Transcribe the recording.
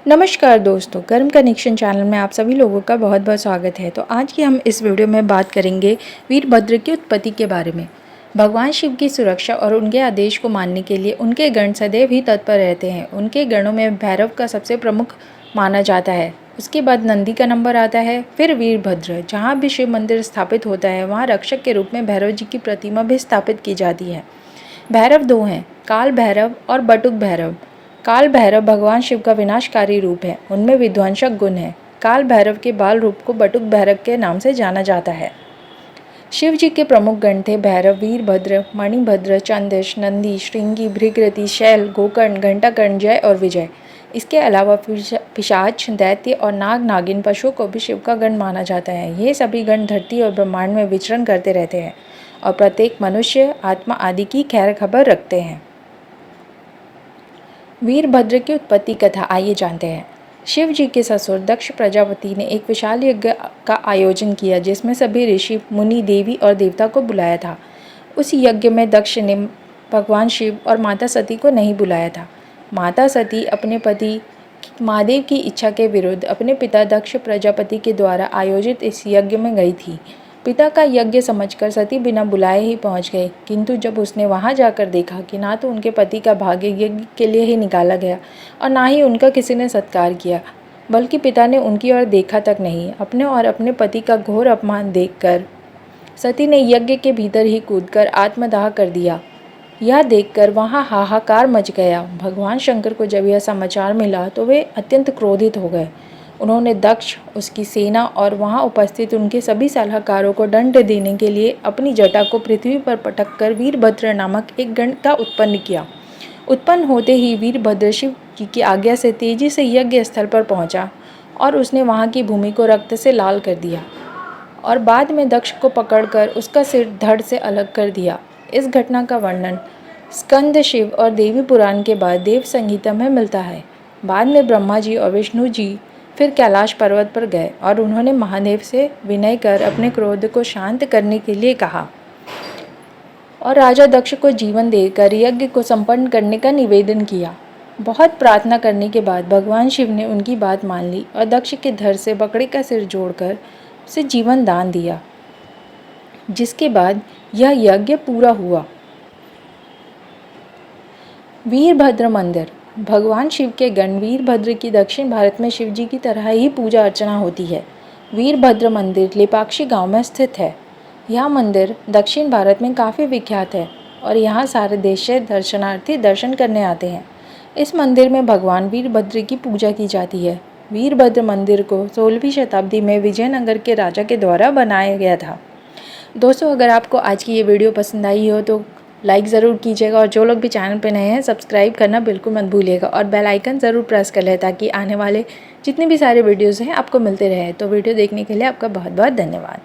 नमस्कार दोस्तों, कर्म कनेक्शन चैनल में आप सभी लोगों का बहुत बहुत स्वागत है। तो आज की हम इस वीडियो में बात करेंगे वीरभद्र की उत्पत्ति के बारे में। भगवान शिव की सुरक्षा और उनके आदेश को मानने के लिए उनके गण सदैव ही तत्पर रहते हैं। उनके गणों में भैरव का सबसे प्रमुख माना जाता है। उसके बाद नंदी का नंबर आता है, फिर वीरभद्र। जहाँ भी शिव मंदिर स्थापित होता है वहाँ रक्षक के रूप में भैरव जी की प्रतिमा भी स्थापित की जाती है। भैरव दो हैं, काल भैरव और बटुक भैरव। काल भैरव भगवान शिव का विनाशकारी रूप है, उनमें विध्वंसक गुण है। काल भैरव के बाल रूप को बटुक भैरव के नाम से जाना जाता है। शिव जी के प्रमुख गण थे भैरव, वीरभद्र, मणिभद्र, चंदेश, नंदी, श्रृंगी, भृगरति, शैल, गोकर्ण, घंटाकर्ण, जय और विजय। इसके अलावा पिशाच, दैत्य और नाग नागिन पशुओं को भी शिव का गण माना जाता है। ये सभी गण धरती और ब्रह्मांड में विचरण करते रहते हैं और प्रत्येक मनुष्य, आत्मा आदि की खैर खबर रखते हैं। वीरभद्र की उत्पत्ति कथा आइए जानते हैं। शिव जी के ससुर दक्ष प्रजापति ने एक विशाल यज्ञ का आयोजन किया जिसमें सभी ऋषि, मुनि, देवी और देवता को बुलाया था। उस यज्ञ में दक्ष ने भगवान शिव और माता सती को नहीं बुलाया था। माता सती अपने पति महादेव की इच्छा के विरुद्ध अपने पिता दक्ष प्रजापति के द्वारा आयोजित इस यज्ञ में गई थी। पिता का यज्ञ समझकर सती बिना बुलाए ही पहुंच गई, किंतु जब उसने वहां जाकर देखा कि ना तो उनके पति का भाग्य यज्ञ के लिए ही निकाला गया और ना ही उनका किसी ने सत्कार किया, बल्कि पिता ने उनकी ओर देखा तक नहीं। अपने और अपने पति का घोर अपमान देखकर सती ने यज्ञ के भीतर ही कूदकर आत्मदाह कर दिया। यह देखकर वहां हाहाकार मच गया। भगवान शंकर को जब यह समाचार मिला तो वे अत्यंत क्रोधित हो गए। उन्होंने दक्ष, उसकी सेना और वहां उपस्थित उनके सभी सलाहकारों को दंड देने के लिए अपनी जटा को पृथ्वी पर पटककर वीरभद्र नामक एक गण का उत्पन्न किया। उत्पन्न होते ही वीरभद्र शिव जी की आज्ञा से तेजी से यज्ञ स्थल पर पहुंचा और उसने वहां की भूमि को रक्त से लाल कर दिया और बाद में दक्ष को पकड़कर उसका सिर धड़ से अलग कर दिया। इस घटना का वर्णन स्कंद शिव और देवी पुराण के बाद देव संहिता में मिलता है। बाद में ब्रह्मा जी और विष्णु जी फिर कैलाश पर्वत पर गए और उन्होंने महादेव से विनय कर अपने क्रोध को शांत करने के लिए कहा और राजा दक्ष को जीवन देकर यज्ञ को संपन्न करने का निवेदन किया। बहुत प्रार्थना करने के बाद भगवान शिव ने उनकी बात मान ली और दक्ष के धड़ से बकरी का सिर जोड़कर उसे जीवन दान दिया, जिसके बाद यह यज्ञ पूरा हुआ। वीरभद्र मंदिर। भगवान शिव के गण वीरभद्र की दक्षिण भारत में शिव जी की तरह ही पूजा अर्चना होती है। वीरभद्र मंदिर लेपाक्षी गांव में स्थित है। यह मंदिर दक्षिण भारत में काफ़ी विख्यात है और यहाँ सारे देश से दर्शनार्थी दर्शन करने आते हैं। इस मंदिर में भगवान वीरभद्र की पूजा की जाती है। वीरभद्र मंदिर को 16वीं शताब्दी में विजयनगर के राजा के द्वारा बनाया गया था। दोस्तों, अगर आपको आज की ये वीडियो पसंद आई हो तो लाइक ज़रूर कीजिएगा और जो लोग भी चैनल पे नए हैं सब्सक्राइब करना बिल्कुल मत भूलिएगा और बेल आइकन ज़रूर प्रेस कर लें ताकि आने वाले जितने भी सारे वीडियोज़ हैं आपको मिलते रहे। तो वीडियो देखने के लिए आपका बहुत बहुत धन्यवाद।